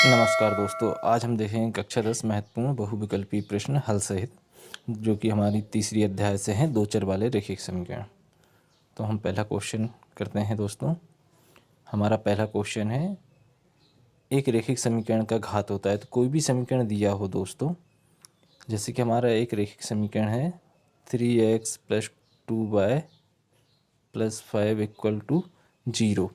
नमस्कार दोस्तों, आज हम देखेंगे कक्षा 10 महत्वपूर्ण बहुविकल्पी प्रश्न हल सहित, जो कि हमारी तीसरी अध्याय से हैं दो चर वाले रैखिक समीकरण। तो हम पहला क्वेश्चन करते हैं दोस्तों। हमारा पहला क्वेश्चन है, एक रैखिक समीकरण का घात होता है। तो कोई भी समीकरण दिया हो दोस्तों, जैसे कि हमारा एक रैखिक समीकरण है 3x + 2y + 5 = 0।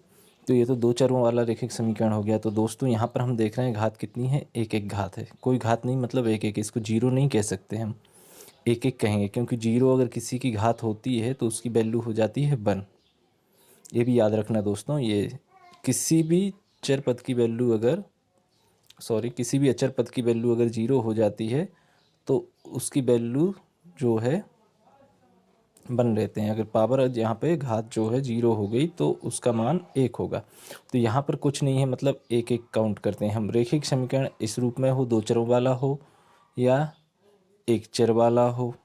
तो ये तो दो चरों वाला रैखिक समीकरण हो गया। तो दोस्तों यहाँ पर हम देख रहे हैं घात कितनी है, एक एक घात है। कोई घात नहीं, मतलब एक एक, इसको जीरो नहीं कह सकते हम, एक एक कहेंगे, क्योंकि जीरो अगर किसी की घात होती है तो उसकी वैल्यू हो जाती है 1। ये भी याद रखना दोस्तों। ये किसी भी चर पद की वैल्यू अगर किसी भी अचर पद की वैल्यू अगर जीरो हो जाती है तो उसकी वैल्यू जो है बन रहते हैं। अगर पावर यहाँ पे घात जो है जीरो हो गई तो उसका मान 1 होगा। तो यहाँ पर कुछ नहीं है, मतलब एक एक काउंट करते हैं हम। रैखिक समीकरण इस रूप में हो, दो चरों वाला हो या एक चर वाला हो,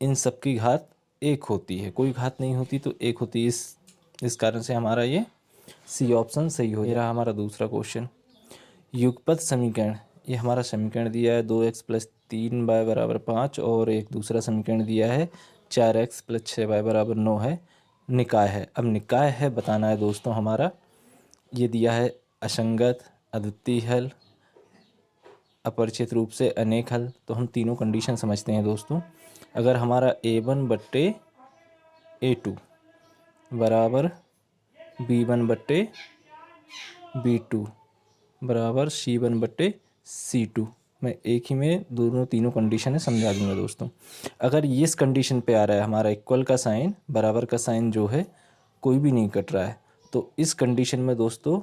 इन सब की घात 1 होती है। कोई घात नहीं होती तो 1 होती है। इस कारण से हमारा ये सी ऑप्शन सही हो जाएगा। हमारा दूसरा क्वेश्चन, युगपत समीकरण। ये हमारा समीकरण दिया है 2x + 3y = 5, और एक दूसरा समीकरण दिया है 4x + 6y = 9 है। निकाय है। अब निकाय है बताना है दोस्तों हमारा। ये दिया है असंगत, अद्वितीय हल, अपरिचित रूप से अनेक हल। तो हम तीनों कंडीशन समझते हैं दोस्तों। अगर हमारा a1/a2 बराबर b1/b2 बराबर c1/c2, मैं एक ही में दोनों तीनों कंडीशन समझा दूंगा दोस्तों। अगर ये इस कंडीशन पे आ रहा है, हमारा इक्वल का साइन, बराबर का साइन जो है कोई भी नहीं कट रहा है, तो इस कंडीशन में दोस्तों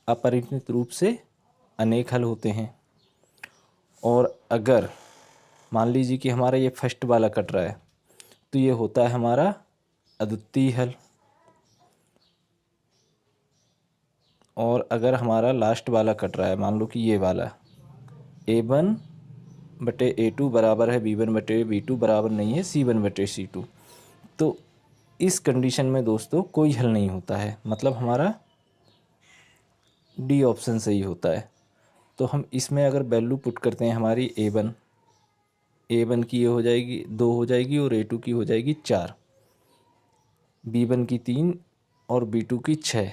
अपरिमित रूप से अनेक हल होते हैं। और अगर मान लीजिए कि हमारा ये फर्स्ट वाला कट रहा है तो ये होता है हमारा अद्वितीय हल। और अगर हमारा लास्ट वाला कट रहा है, मान लो कि ये वाला a1/a2 बराबर है b1/b2 बराबर नहीं है c1/c2, तो इस कंडीशन में दोस्तों कोई हल नहीं होता है, मतलब हमारा डी ऑप्शन सही होता है। तो हम इसमें अगर वैल्यू पुट करते हैं, हमारी a1 की ये हो जाएगी 2 हो जाएगी, और a2 की हो जाएगी 4, b1 की 3 और b2 की 6,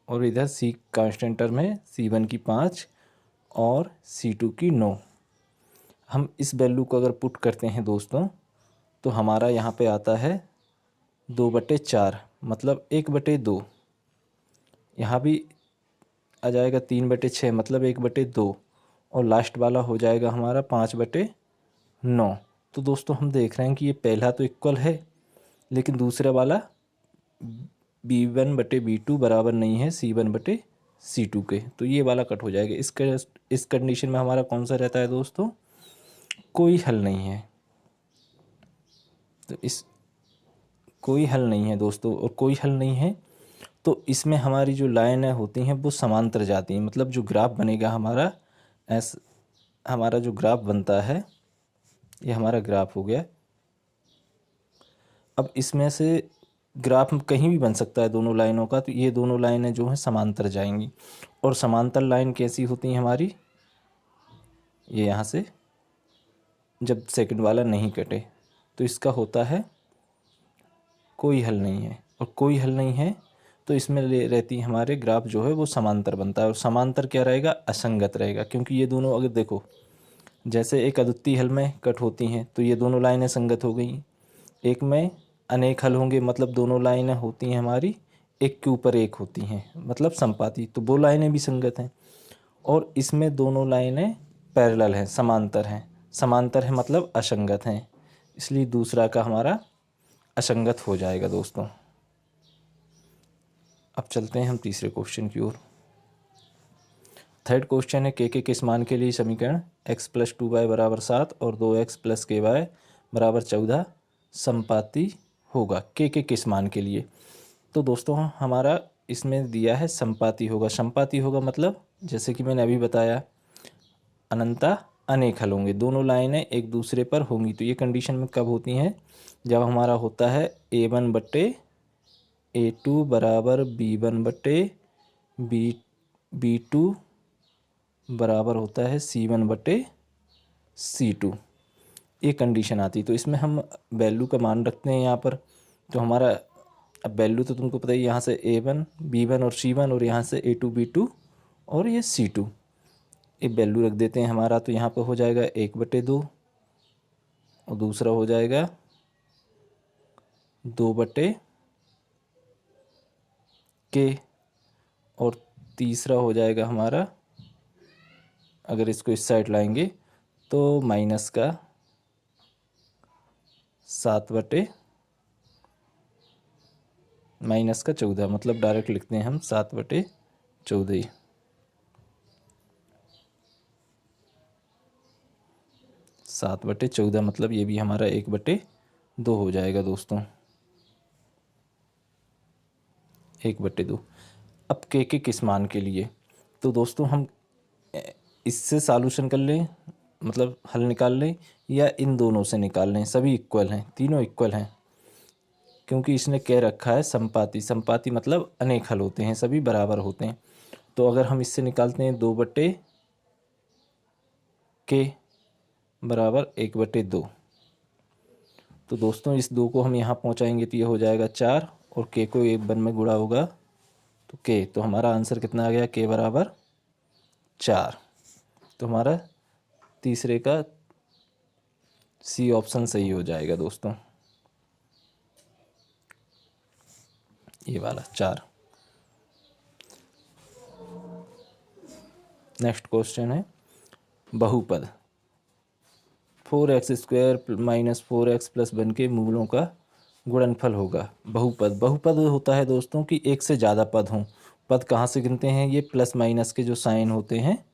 और इधर c कांस्टेंट टर्म है, c1 की 5 और c2 की 9। हम इस वैल्यू को अगर पुट करते हैं दोस्तों तो हमारा यहाँ पे आता है 2/4, मतलब 1/2। यहाँ भी आ जाएगा 3/6, मतलब 1/2, और लास्ट वाला हो जाएगा हमारा 5/9। तो दोस्तों हम देख रहे हैं कि ये पहला तो इक्वल है, लेकिन दूसरा वाला b1/b2 बराबर नहीं है c1/c2 के, तो ये वाला कट हो जाएगा। इस कंडीशन में हमारा कौन सा रहता है दोस्तों, कोई हल नहीं है। तो इस कोई हल नहीं है दोस्तों, और कोई हल नहीं है तो इसमें हमारी जो लाइनें होती हैं वो समांतर जाती हैं, मतलब जो ग्राफ बनेगा हमारा, हमारा जो ग्राफ बनता है, ये हमारा ग्राफ हो गया। अब इसमें से ग्राफ कहीं भी बन सकता है दोनों लाइनों का, तो ये दोनों लाइनें जो हैं समांतर जाएंगी। और समांतर लाइन कैसी होती हैं हमारी, ये यहाँ से जब सेकंड वाला नहीं कटे तो इसका होता है कोई हल नहीं है। और कोई हल नहीं है तो इसमें रहती है हमारे ग्राफ जो है वो समांतर बनता है। और समांतर क्या रहेगा, असंगत रहेगा, क्योंकि ये दोनों अगर देखो, जैसे एक अद्वितीय हल में कट होती हैं तो ये दोनों लाइनें संगत हो गई, एक में अनेक हल होंगे, मतलब दोनों लाइनें होती हैं हमारी एक के ऊपर एक होती हैं, मतलब समपाती, तो वो लाइनें भी संगत हैं। और इसमें दोनों लाइनें पैरेलल हैं, समांतर हैं। समांतर है मतलब असंगत हैं, इसलिए दूसरा का हमारा असंगत हो जाएगा दोस्तों। अब चलते हैं हम तीसरे क्वेश्चन की ओर। थर्ड क्वेश्चन है, के किस मान के लिए समीकरण x + 2y = 7 और 2x + ky = 14 संपाती होगा। के किस मान के लिए, तो दोस्तों हमारा इसमें दिया है संपाती होगा। संपाती होगा मतलब जैसे कि मैंने अभी बताया, अनंता अनेक हल होंगे, दोनों लाइनें एक दूसरे पर होंगी। तो ये कंडीशन में कब होती हैं, जब हमारा होता है a1/a2 बराबर b1/b2 B2 बराबर होता है C1 बटे C2। ये कंडीशन आती है। तो इसमें हम वैल्यू का मान रखते हैं यहाँ पर। तो हमारा अब वैल्यू तो तुमको पता ही, यहाँ से A1 B1 और C1 और यहाँ से A2 B2 और ये C2, ये वैल्यू रख देते हैं हमारा। तो यहाँ पर हो जाएगा 1/2 और दूसरा हो जाएगा 2/K और तीसरा हो जाएगा हमारा, अगर इसको इस साइड लाएंगे तो माइनस का 7/14, मतलब डायरेक्ट लिखते हैं हम 7/14। 7/14 मतलब ये भी हमारा 1/2 हो जाएगा दोस्तों, 1/2। अब के किस मान के लिए, तो दोस्तों हम इससे सॉल्यूशन कर लें, मतलब हल निकाल लें, या इन दोनों से निकाल लें। सभी इक्वल हैं, तीनों इक्वल हैं, क्योंकि इसने कह रखा है संपाती। संपाती मतलब अनेक हल होते हैं, सभी बराबर होते हैं। तो अगर हम इससे निकालते हैं 2/K बराबर 1/2, तो दोस्तों इस 2 को हम यहाँ पहुँचाएंगे तो ये हो जाएगा 4 और K को 1 में गुणा होगा तो K। तो हमारा आंसर कितना आ गया, K बराबर 4। तो हमारा तीसरे का C ऑप्शन सही हो जाएगा दोस्तों, ये वाला 4। नेक्स्ट क्वेश्चन है बहुपद। 4x² माइनस 4x प्लस 1 के मूलों का गुणनफल होगा। बहुपद, बहुपद होता है दोस्तों कि एक से ज़्यादा पद हों। पद कहाँ से गिनते हैं, ये प्लस माइनस के जो साइन होते हैं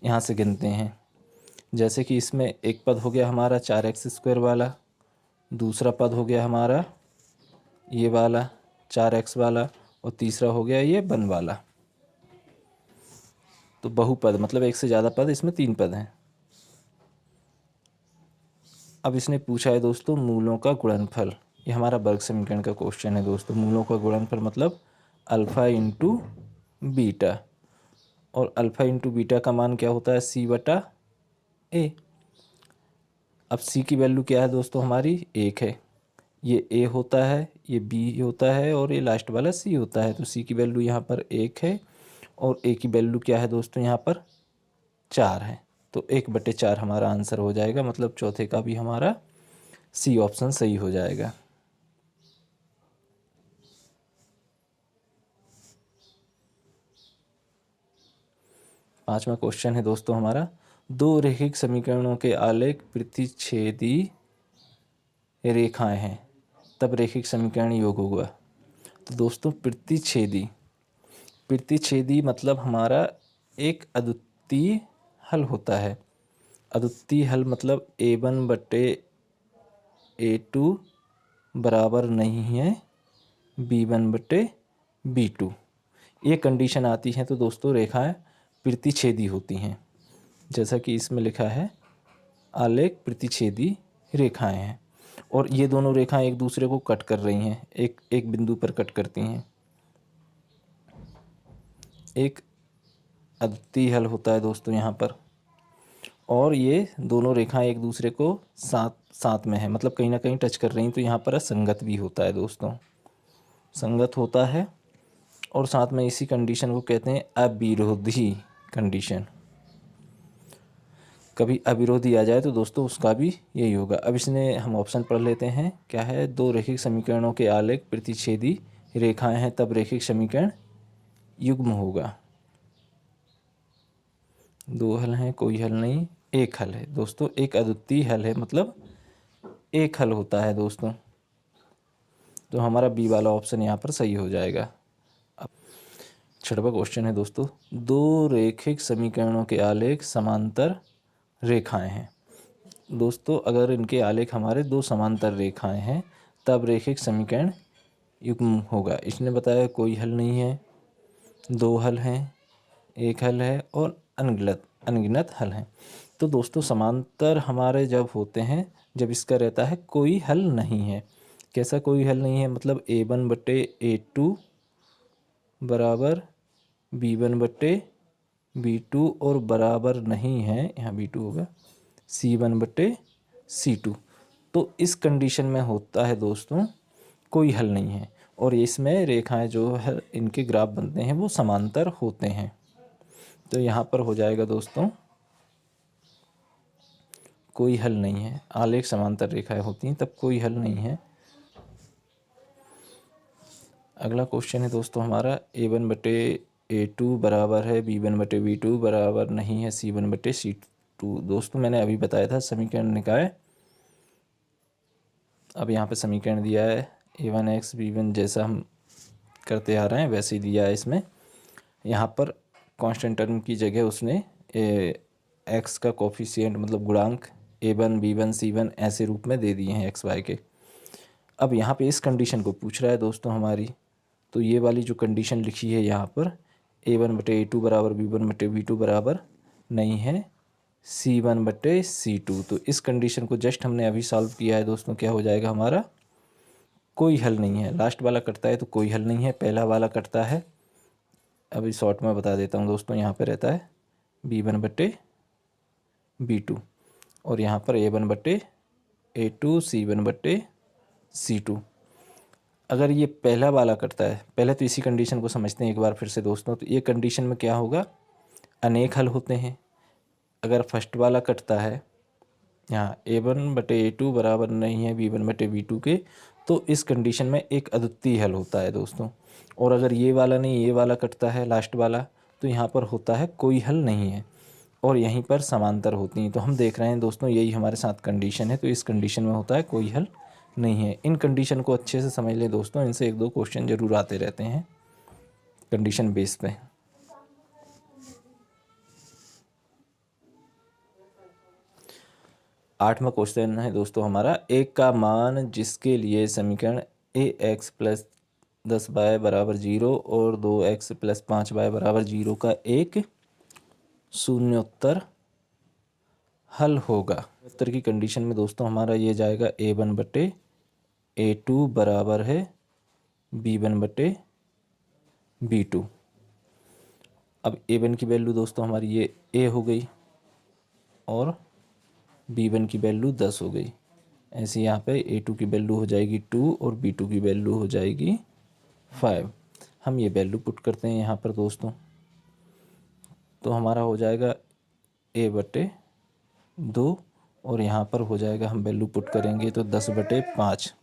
यहाँ से गिनते हैं। जैसे कि इसमें एक पद हो गया हमारा 4x² वाला, दूसरा पद हो गया हमारा ये वाला 4x वाला, और तीसरा हो गया ये 1 वाला। तो बहुपद मतलब एक से ज़्यादा पद, इसमें 3 पद हैं। अब इसने पूछा है दोस्तों मूलों का गुणनफल। ये हमारा वर्ग समीकरण का क्वेश्चन है दोस्तों। मूलों का गुणनफल मतलब अल्फ़ा इंटू बीटा, और अल्फ़ा इंटू बीटा का मान क्या होता है, C/A। अब C की वैल्यू क्या है दोस्तों, हमारी 1 है। ये A होता है, ये B होता है और ये लास्ट वाला C होता है। तो C की वैल्यू यहाँ पर 1 है और A की वैल्यू क्या है दोस्तों, यहाँ पर 4 है। तो 1/4 हमारा आंसर हो जाएगा, मतलब चौथे का भी हमारा C ऑप्शन सही हो जाएगा। पांचवा क्वेश्चन है दोस्तों हमारा, 2 रैखिक समीकरणों के आलेख प्रतिच्छेदी रेखाएं हैं, तब रैखिक समीकरण योग होगा। तो दोस्तों प्रतिच्छेदी मतलब हमारा एक अद्वितीय हल होता है। अद्वितीय हल मतलब A1/A2 बराबर नहीं है B1/B2। ये कंडीशन आती है तो दोस्तों रेखाएं प्रतिच्छेदी होती हैं। जैसा कि इसमें लिखा है आलेख प्रतिच्छेदी रेखाएं हैं, और ये दोनों रेखाएं एक दूसरे को कट कर रही हैं, एक बिंदु पर कट करती हैं। एक अद्वितीय हल होता है दोस्तों यहाँ पर, और ये दोनों रेखाएं एक दूसरे को साथ में है, मतलब कहीं ना कहीं टच कर रही हैं। तो यहाँ पर संगत भी होता है दोस्तों, संगत होता है। और साथ में इसी कंडीशन को कहते हैं अविरोधी कंडीशन। कभी अविरोधी आ जाए तो दोस्तों उसका भी यही होगा। अब इसने हम ऑप्शन पढ़ लेते हैं, क्या है, 2 रैखिक समीकरणों के आलेख प्रतिच्छेदी रेखाएं हैं, तब रैखिक समीकरण युग्म होगा। 2 हल हैं, कोई हल नहीं, एक हल है दोस्तों। एक अद्वितीय हल है, मतलब एक हल होता है दोस्तों। तो हमारा बी वाला ऑप्शन यहाँ पर सही हो जाएगा। अब छठवां क्वेश्चन है दोस्तों, 2 रैखिक समीकरणों के आलेख समांतर रेखाएं हैं। दोस्तों अगर इनके आलेख हमारे 2 समांतर रेखाएं हैं, तब रैखिक समीकरण युग्म होगा। इसने बताया कोई हल नहीं है, 2 हल हैं, एक हल है और अनगिनत हल हैं। तो दोस्तों समांतर हमारे जब होते हैं, जब इसका रहता है कोई हल नहीं है। कैसा कोई हल नहीं है, मतलब A1/A2 बराबर B1/B2 B2 और बराबर नहीं है, यहाँ B2 होगा C1/C2। तो इस कंडीशन में होता है दोस्तों कोई हल नहीं है, और इसमें रेखाएं जो है इनके ग्राफ बनते हैं वो समांतर होते हैं। तो यहाँ पर हो जाएगा दोस्तों कोई हल नहीं है, आलेख समांतर रेखाएं होती हैं तब कोई हल नहीं है। अगला क्वेश्चन है दोस्तों हमारा A1/A2 बराबर है B1/B2 बराबर नहीं है C1/C2। दोस्तों मैंने अभी बताया था समीकरण निकाय। अब यहाँ पे समीकरण दिया है A1x B1 जैसा हम करते आ रहे हैं वैसे ही दिया है इसमें। यहाँ पर कांस्टेंट टर्म की जगह उसने एक्स का कोफिशिएंट मतलब गुणांक A1 B1 C1 ऐसे रूप में दे दिए हैं एक्स वाई के। अब यहाँ पे इस कंडीशन को पूछ रहा है दोस्तों हमारी, तो ये वाली जो कंडीशन लिखी है यहाँ पर A1/A2 बराबर B1/B2 बराबर नहीं है C1/C2। तो इस कंडीशन को जस्ट हमने अभी सॉल्व किया है दोस्तों, क्या हो जाएगा हमारा कोई हल नहीं है। लास्ट वाला कटता है तो कोई हल नहीं है, पहला वाला कटता है। अभी शॉर्ट में बता देता हूँ दोस्तों, यहाँ पे रहता है B1/B2 और यहाँ पर A1/A2 C1/C2। अगर ये पहला वाला कटता है, पहले तो इसी कंडीशन को समझते हैं एक बार फिर से दोस्तों। तो ये कंडीशन में क्या होगा, अनेक हल होते हैं। अगर फर्स्ट वाला कटता है यहाँ A1/A2 बराबर नहीं है B1/B2 के, तो इस कंडीशन में एक अद्वितीय हल होता है दोस्तों। और अगर ये वाला नहीं, ये वाला कटता है लास्ट वाला, तो यहाँ पर होता है कोई हल नहीं है, और यहीं पर समांतर होती हैं। तो हम देख रहे हैं दोस्तों यही हमारे साथ कंडीशन है, तो इस कंडीशन में होता है कोई हल नहीं है। इन कंडीशन को अच्छे से समझ लें दोस्तों, इनसे एक दो क्वेश्चन जरूर आते रहते हैं कंडीशन बेस पे। आठवां क्वेश्चन है दोस्तों हमारा, एक का मान जिसके लिए समीकरण ax + 10y बराबर 0 और 2x + 5y बराबर 0 का एक शून्योत्तर हल होगा। उत्तर की कंडीशन में दोस्तों हमारा ये जाएगा A1/A2 बराबर है B1/B2। अब A1 की वैल्यू दोस्तों हमारी ये A हो गई और B1 की वैल्यू 10 हो गई। ऐसे यहाँ पे A2 की वैल्यू हो जाएगी 2 और B2 की वैल्यू हो जाएगी 5। हम ये वैल्यू पुट करते हैं यहाँ पर दोस्तों, तो हमारा हो जाएगा A/2 और यहाँ पर हो जाएगा, हम वैल्यू पुट करेंगे तो 10/5।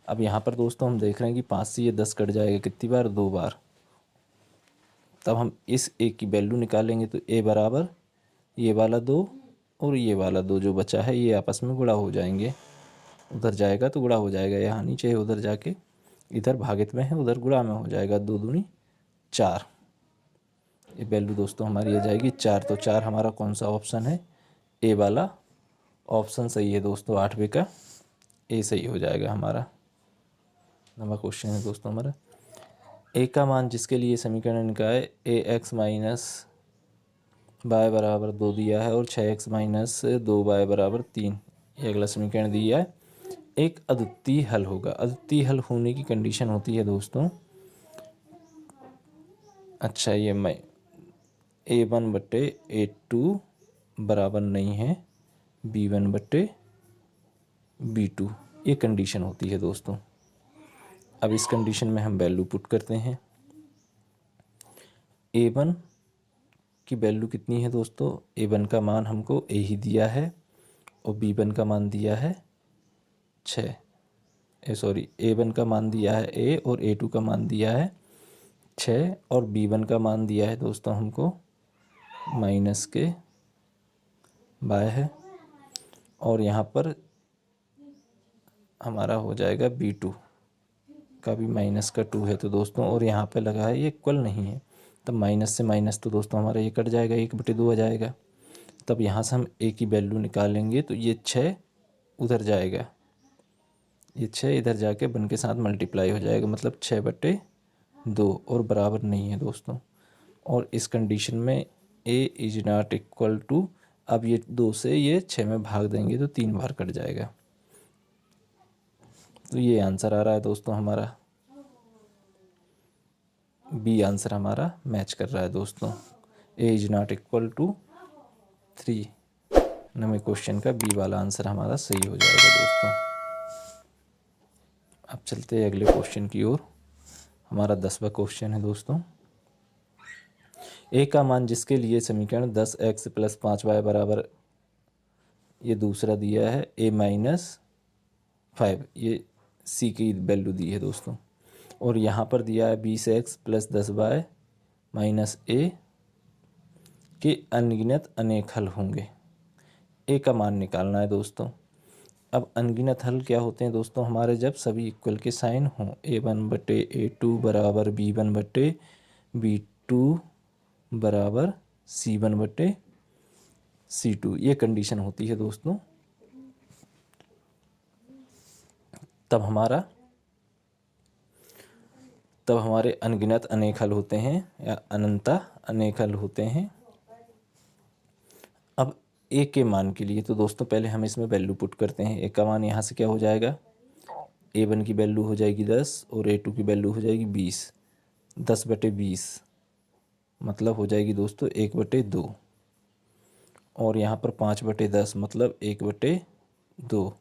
अब यहाँ पर दोस्तों हम देख रहे हैं कि 5 से ये 10 कट जाएगा कितनी बार, 2 बार। तब हम इस A की वैल्यू निकालेंगे तो A बराबर ये वाला 2 और ये वाला 2 जो बचा है ये आपस में गुणा हो जाएंगे। उधर जाएगा तो गुणा हो जाएगा, यहाँ नीचे है उधर जाके इधर भागित में है उधर गुणा में हो जाएगा, 2 दूनी 4। ये वैल्यू दोस्तों हमारी आ जाएगी 4। तो 4 हमारा कौन सा ऑप्शन है, ए वाला ऑप्शन सही है दोस्तों। 8वें का ए सही हो जाएगा हमारा। नंबर क्वेश्चन है दोस्तों हमारा, ए का मान जिसके लिए समीकरण निकाय ax - y बराबर 2 दिया है और 6x - 2y बराबर 3, ये अगला समीकरण दिया है, एक अद्वितीय हल होगा। अद्वितीय हल होने की कंडीशन होती है दोस्तों, अच्छा ये मैं A1/A2 बराबर नहीं है B1/B2, ये कंडीशन होती है दोस्तों। अब इस कंडीशन में हम वैल्यू पुट करते हैं। A1 की वैल्यू कितनी है दोस्तों, A1 का मान हमको A ही दिया है और B1 का मान दिया है 6। A1 का मान दिया है A और A2 का मान दिया है 6 और B1 का मान दिया है दोस्तों हमको -y है, और यहाँ पर हमारा हो जाएगा B2 का भी -2 है तो दोस्तों, और यहाँ पे लगा है ये इक्वल नहीं है, तब माइनस से माइनस तो दोस्तों हमारा ये कट जाएगा, 1/2 आ जाएगा। तब यहाँ से हम A की वैल्यू निकालेंगे तो ये 6 उधर जाएगा, ये 6 इधर जाके 1 के साथ मल्टीप्लाई हो जाएगा, मतलब 6/2 और बराबर नहीं है दोस्तों। और इस कंडीशन में A is not equal to, अब ये 2 से ये 6 में भाग देंगे तो 3 बार कट जाएगा। तो ये आंसर आ रहा है दोस्तों हमारा, बी आंसर हमारा मैच कर रहा है दोस्तों। A is not equal to 3। Number question का बी वाला आंसर हमारा सही हो जाएगा दोस्तों। अब चलते हैं अगले क्वेश्चन की ओर। हमारा 10वां क्वेश्चन है दोस्तों। ए का मान जिसके लिए समीकरण 10x + 5y बराबर, ये दूसरा दिया है, a - 5, ये सी की वैल्यू दी है दोस्तों। और यहाँ पर दिया है 20x + 10y - a के अनगिनत अनेक हल होंगे। ए का मान निकालना है दोस्तों। अब अनगिनत हल क्या होते हैं दोस्तों हमारे, जब सभी इक्वल के साइन हों। a1/a2 बराबर b1/b2 बराबर c1/c2, ये कंडीशन होती है दोस्तों। तब हमारे अनगिनत अनेक हल होते हैं या अनंता अनेक हल होते हैं। अब ए के मान के लिए तो दोस्तों पहले हम इसमें वैल्यू पुट करते हैं। ए का मान यहाँ से क्या हो जाएगा, a1 की वैल्यू हो जाएगी 10 और a2 की वैल्यू हो जाएगी 20। 10/20 मतलब हो जाएगी दोस्तों 1/2। और यहाँ पर 5/10 मतलब 1/2।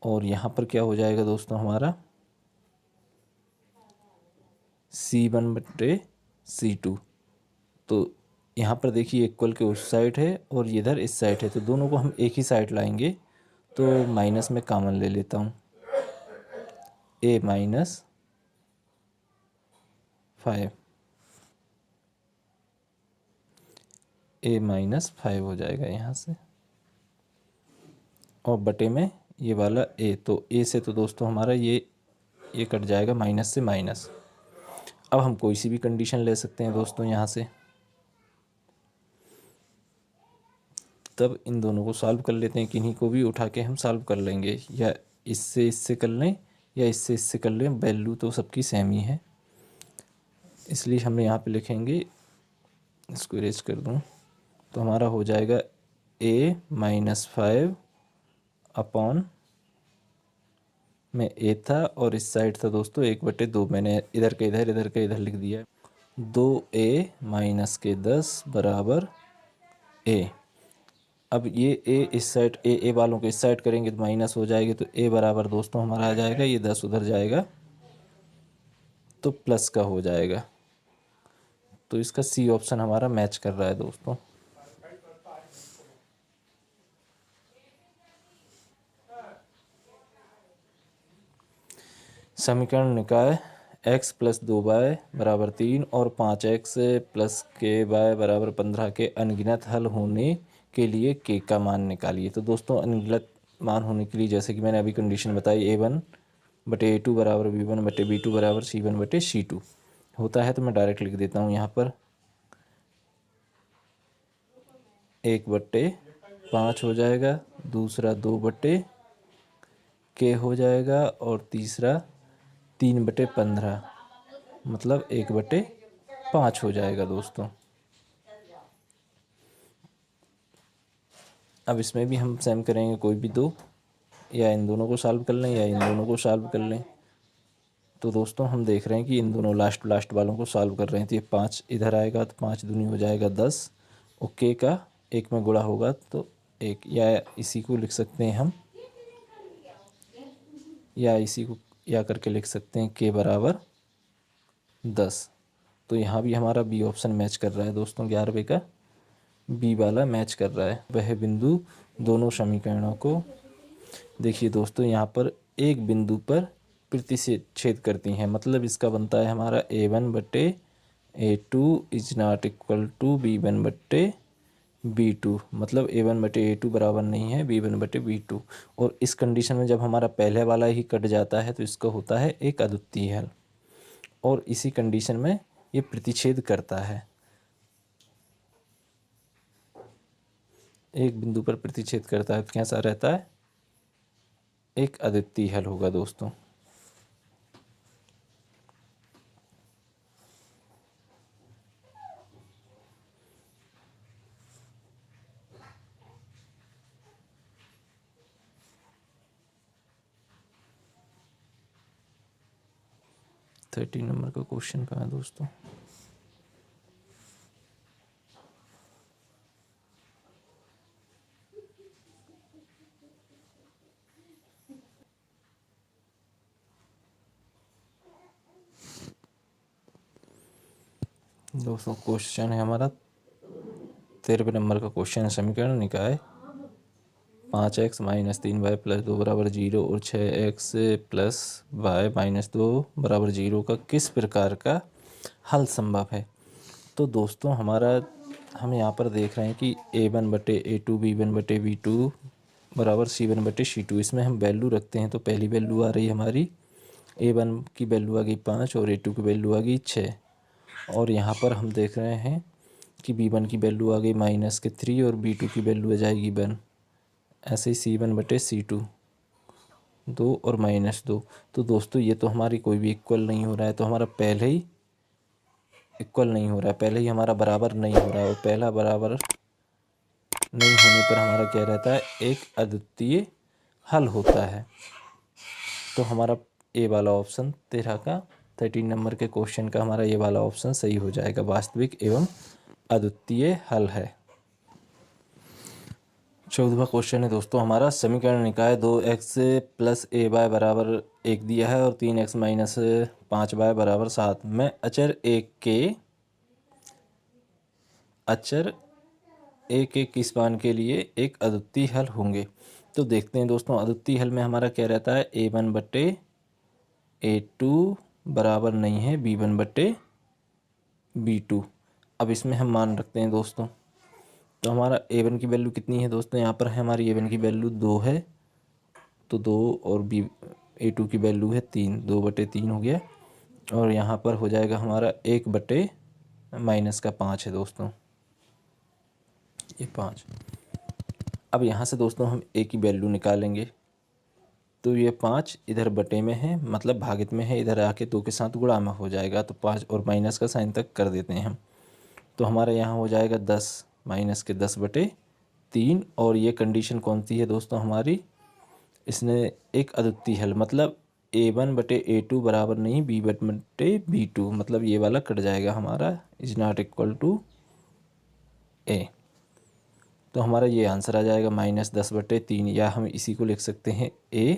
और यहाँ पर क्या हो जाएगा दोस्तों हमारा c1/c2। तो यहाँ पर देखिए इक्वल के उस साइड है और इधर इस साइड है, तो दोनों को हम एक ही साइड लाएंगे। तो माइनस में कॉमन ले लेता हूँ, a - 5, a - 5 हो जाएगा यहाँ से। और बटे में ये वाला a, तो a से तो दोस्तों हमारा ये कट जाएगा माइनस से माइनस। अब हम कोई सी भी कंडीशन ले सकते हैं दोस्तों यहाँ से। तब इन दोनों को सॉल्व कर लेते हैं, किन्हीं को भी उठा के हम सॉल्व कर लेंगे, या इससे कर लें या इससे कर लें, वैल्यू तो सबकी सेम ही है। इसलिए हम यहाँ पे लिखेंगे, इसको इरेज कर दूँ, तो हमारा हो जाएगा a - 5 अपॉन में a था और इस साइड था दोस्तों 1/2। मैंने इधर के इधर लिख दिया। 2a - 10 बराबर a। अब ये a इस साइड a वालों को इस साइड करेंगे तो माइनस हो जाएगी, तो a बराबर दोस्तों हमारा आ जाएगा, ये 10 उधर जाएगा तो प्लस का हो जाएगा। तो इसका सी ऑप्शन हमारा मैच कर रहा है दोस्तों। समीकरण निकाय x + 2y बराबर 3 और 5x + ky बराबर 15 के अनगिनत हल होने के लिए k का मान निकालिए। तो दोस्तों अनगिनत मान होने के लिए जैसे कि मैंने अभी कंडीशन बताई, a1/a2 बराबर b1/b2 बराबर c1/c2 होता है, तो मैं डायरेक्ट लिख देता हूँ यहाँ पर 1/5 हो जाएगा, दूसरा 2/k हो जाएगा और तीसरा 3/15 मतलब 1/5 हो जाएगा दोस्तों। अब इसमें भी हम सेम करेंगे, कोई भी दो, या इन दोनों को सॉल्व कर लें या इन दोनों को सॉल्व कर लें। तो दोस्तों हम देख रहे हैं कि इन दोनों लास्ट वालों को सॉल्व कर रहे हैं, तो ये 5 इधर आएगा तो 5 दूनी हो जाएगा 10 और k का 1 में गुणा होगा तो 1, या इसी को लिख सकते हैं हम, या इसी को या करके लिख सकते हैं k बराबर 10। तो यहाँ भी हमारा बी ऑप्शन मैच कर रहा है दोस्तों, 11वें का बी वाला मैच कर रहा है। वह बिंदु दोनों समीकरणों को देखिए दोस्तों, यहाँ पर एक बिंदु पर प्रतिच्छेद करती हैं, मतलब इसका बनता है हमारा a1/a2 is not equal to b1/b2, मतलब a1/a2 बराबर नहीं है b1/b2। और इस कंडीशन में जब हमारा पहले वाला ही कट जाता है तो इसका होता है एक अद्वितीय हल, और इसी कंडीशन में ये प्रतिच्छेद करता है। एक बिंदु पर प्रतिच्छेद करता है तो कैसा रहता है, एक अद्वितीय हल होगा दोस्तों। थर्टी नंबर का क्वेश्चन कहाँ है दोस्तों। दोस्तों क्वेश्चन है हमारा 13वें नंबर का क्वेश्चन है। समीकरण निकाय 5x माइनस 3y प्लस 2 बराबर 0 और 6x प्लस y माइनस 2 बराबर 0 का किस प्रकार का हल संभव है। तो दोस्तों हम यहाँ पर देख रहे हैं कि a1/a2 b1/b2 बराबर c1/c2। इसमें हम वैल्यू रखते हैं तो पहली वैल्यू आ रही है हमारी a1 की वैल्यू आ गई 5 और a2 की वैल्यू आ गई 6। और यहाँ पर हम देख रहे हैं कि b1 की वैल्यू आ गई -3 और b2 की वैल्यू आ जाएगी 1। ऐसे ही c1/c2 2 और -2। तो दोस्तों ये तो हमारी कोई भी इक्वल नहीं हो रहा है, तो हमारा पहले ही इक्वल नहीं हो रहा है, पहले ही हमारा बराबर नहीं हो रहा है। और पहला बराबर नहीं होने पर हमारा क्या रहता है, एक अद्वितीय हल होता है। तो हमारा ए वाला ऑप्शन 13 नंबर के क्वेश्चन का हमारा ये वाला ऑप्शन सही हो जाएगा, वास्तविक एवं अद्वितीय हल है। 14वां क्वेश्चन है दोस्तों हमारा, समीकरण निकाय 2x प्लस a y बराबर 1 दिया है और 3x माइनस 5y बराबर 7 में अचर a के किस मान के लिए एक अद्वितीय हल होंगे। तो देखते हैं दोस्तों, अद्वितीय हल में हमारा क्या रहता है, a1/a2 बराबर नहीं है b1/b2। अब इसमें हम मान रखते हैं दोस्तों, तो हमारा a1 की वैल्यू कितनी है दोस्तों, यहाँ पर है हमारी a1 की वैल्यू 2 है, तो 2 और a2 की वैल्यू है 3, 2/3 हो गया। और यहाँ पर हो जाएगा हमारा 1/-5 है दोस्तों, ये 5। अब यहाँ से दोस्तों हम a की वैल्यू निकालेंगे, तो ये 5 इधर बटे में है, मतलब भागित में है, इधर आके 2 के साथ गुणा में हो जाएगा, तो 5 और माइनस का साइन तक कर देते हैं हम। तो हमारे यहाँ हो जाएगा 10 माइनस के 10/3। और ये कंडीशन कौन सी है दोस्तों हमारी, इसने एक अद्वितीय हल, मतलब a1/a2 बराबर नहीं b1/b2, मतलब ये वाला कट जाएगा हमारा, is not equal to a। तो हमारा ये आंसर आ जाएगा -10/3, या हम इसी को लिख सकते हैं a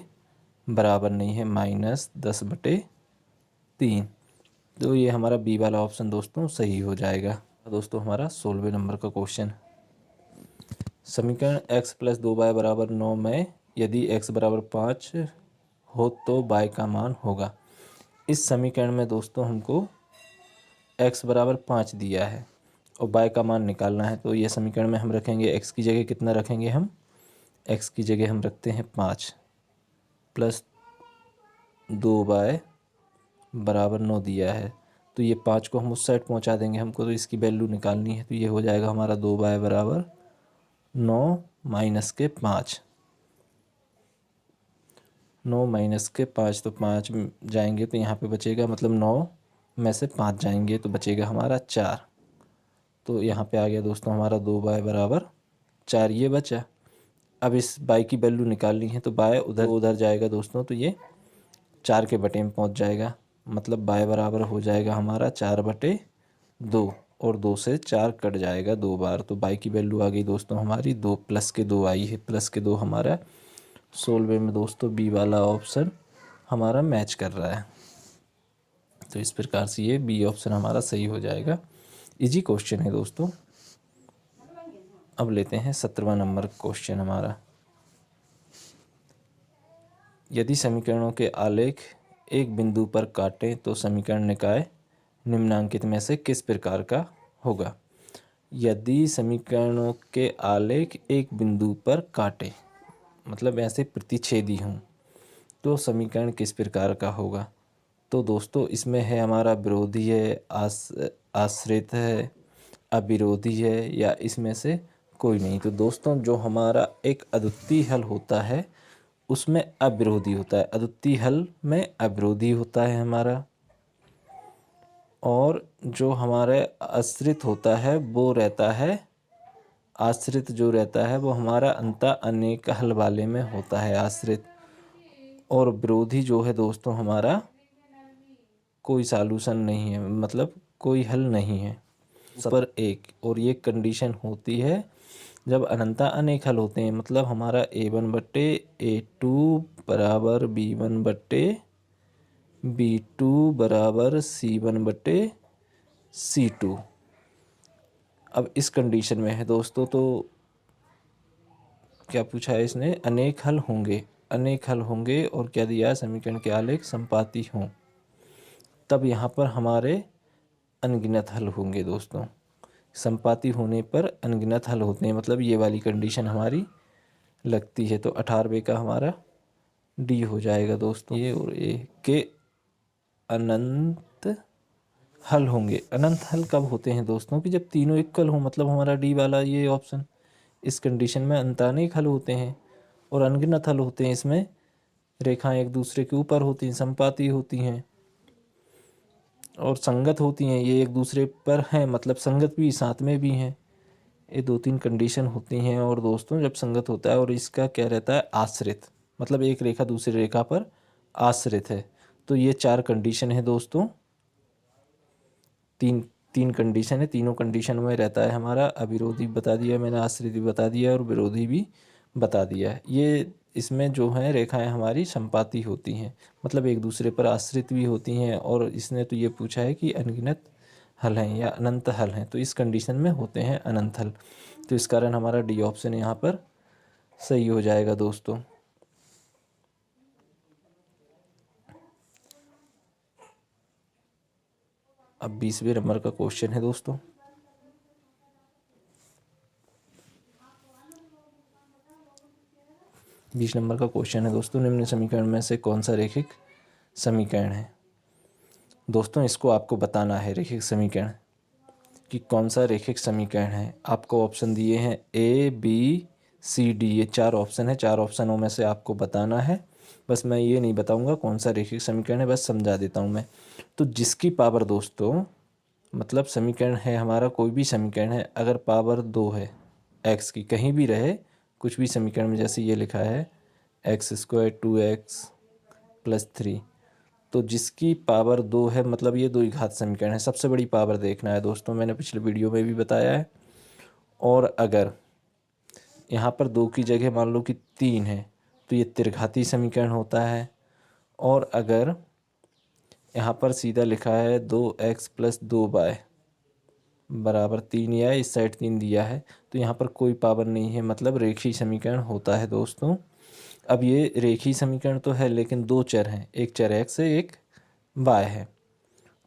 बराबर नहीं है -10/3। तो ये हमारा बी वाला ऑप्शन दोस्तों सही हो जाएगा। दोस्तों हमारा 16वें नंबर का क्वेश्चन, समीकरण x प्लस 2y बराबर 9 में यदि x बराबर 5 हो तो y का मान होगा। इस समीकरण में दोस्तों हमको x बराबर 5 दिया है और y का मान निकालना है। तो ये समीकरण में हम रखेंगे x की जगह कितना रखेंगे, हम x की जगह हम रखते हैं 5 प्लस 2y बराबर 9 दिया है, तो ये 5 को हम उस साइड पहुंचा देंगे, हमको तो इसकी वैल्यू निकालनी है। तो ये हो जाएगा हमारा 2y बराबर 9 माइनस के 5, 9 माइनस के 5, तो 5 जाएंगे तो यहाँ पे बचेगा, मतलब 9 में से 5 जाएंगे तो बचेगा हमारा 4। तो यहाँ पे आ गया दोस्तों हमारा 2y बराबर 4, ये बचा। अब इस y की वैल्यू निकालनी है, तो y उधर जाएगा दोस्तों, तो ये 4 के बटे में पहुँच जाएगा, मतलब y बराबर हो जाएगा हमारा 4/2, और 2 से 4 कट जाएगा 2 बार। तो y की वैल्यू आ गई दोस्तों हमारी 2 प्लस के 2 आई है, प्लस के 2 हमारा 16वें में दोस्तों बी वाला ऑप्शन हमारा मैच कर रहा है। तो इस प्रकार से ये बी ऑप्शन हमारा सही हो जाएगा। इजी क्वेश्चन है दोस्तों। अब लेते हैं 17वां नंबर क्वेश्चन हमारा, यदि समीकरणों के आलेख एक बिंदु पर काटें तो समीकरण निकाय निम्नांकित में से किस प्रकार का होगा। यदि समीकरणों के आलेख एक बिंदु पर काटे, मतलब ऐसे प्रतिच्छेदी हों, तो समीकरण किस प्रकार का होगा। तो दोस्तों इसमें है हमारा विरोधी है, आश्रित है, अविरोधी है, या इसमें से कोई नहीं। तो दोस्तों जो हमारा एक अद्वितीय हल होता है उसमें अविरोधी होता है, अद्वितीय हल में अविरोधी होता है हमारा। और जो हमारे आश्रित होता है वो रहता है, आश्रित जो रहता है वो हमारा अंतः अनेक हल वाले में होता है आश्रित। और विरोधी जो है दोस्तों हमारा कोई सॉल्यूशन नहीं है, मतलब कोई हल नहीं है, पर एक। और ये कंडीशन होती है जब अनंता अनेक हल होते हैं, मतलब हमारा a1/a2 बराबर b1/b2 बराबर c1/c2। अब इस कंडीशन में है दोस्तों, तो क्या पूछा है इसने, अनेक हल होंगे, अनेक हल होंगे और क्या दिया है, समीकरण के आलेख संपाती हों, तब यहाँ पर हमारे अनगिनत हल होंगे दोस्तों। संपाती होने पर अनगिनत हल होते हैं, मतलब ये वाली कंडीशन हमारी लगती है। तो 18वें का हमारा डी हो जाएगा दोस्तों। ये और ए के अनंत हल होंगे। अनंत हल कब होते हैं दोस्तों, कि जब तीनों इक्वल हो, मतलब हमारा डी वाला ये ऑप्शन, इस कंडीशन में अनंतानेक हल होते हैं और अनगिनत हल होते हैं। इसमें रेखाएं एक दूसरे के ऊपर होती हैं, संपाती होती हैं और संगत होती हैं। ये एक दूसरे पर हैं, मतलब संगत भी साथ में भी हैं। ये 2-3 कंडीशन होती हैं। और दोस्तों जब संगत होता है और इसका क्या रहता है, आश्रित, मतलब एक रेखा दूसरी रेखा पर आश्रित है। तो ये 4 कंडीशन है दोस्तों, तीन कंडीशन है। तीनों कंडीशन में रहता है हमारा अविरोधी बता दिया मैंने, आश्रित भी बता दिया और विरोधी भी बता दिया है। ये इसमें जो है रेखाएं हमारी संपाती होती हैं, मतलब एक दूसरे पर आश्रित भी होती हैं। और इसने तो ये पूछा है कि अनगिनत हल हैं या अनंत हल हैं, तो इस कंडीशन में होते हैं अनंत हल। तो इस कारण हमारा डी ऑप्शन यहाँ पर सही हो जाएगा दोस्तों। अब 20वें नंबर का क्वेश्चन है दोस्तों। बीस नंबर का क्वेश्चन है दोस्तों, निम्न समीकरण में से कौन सा रैखिक समीकरण है। दोस्तों इसको आपको बताना है, रैखिक समीकरण कि कौन सा रैखिक समीकरण है। आपको ऑप्शन दिए हैं ए बी सी डी, ये 4 ऑप्शन है। 4 ऑप्शनों में से आपको बताना है। बस मैं ये नहीं बताऊंगा कौन सा रैखिक समीकरण है, बस समझा देता हूँ मैं। तो जिसकी पावर दोस्तों, मतलब समीकरण है हमारा, कोई भी समीकरण है, अगर पावर 2 है एक्स की, कहीं भी रहे कुछ भी समीकरण में, जैसे ये लिखा है x² 2x + 3, तो जिसकी पावर 2 है, मतलब ये 2 घात समीकरण है। सबसे बड़ी पावर देखना है दोस्तों, मैंने पिछले वीडियो में भी बताया है। और अगर यहाँ पर 2 की जगह मान लो कि 3 है, तो ये त्रिघाती समीकरण होता है। और अगर यहाँ पर सीधा लिखा है 2x + 2y बराबर 3, या इस साइड 3 दिया है, तो यहाँ पर कोई पावर नहीं है, मतलब रेखीय समीकरण होता है दोस्तों। अब ये रेखीय समीकरण तो है, लेकिन 2 चर हैं, एक चर x है, एक y है।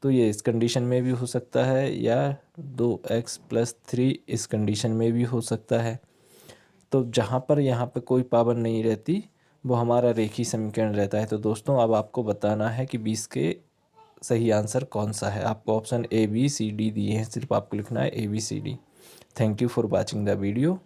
तो ये इस कंडीशन में भी हो सकता है, या 2x + 3 इस कंडीशन में भी हो सकता है। तो जहाँ पर यहाँ पे कोई पावर नहीं रहती, वो हमारा रेखीय समीकरण रहता है। तो दोस्तों अब आपको बताना है कि 20 के सही आंसर कौन सा है। आपको option A B C D दिए हैं, सिर्फ आपको लिखना है A B C D। Thank you for watching the video.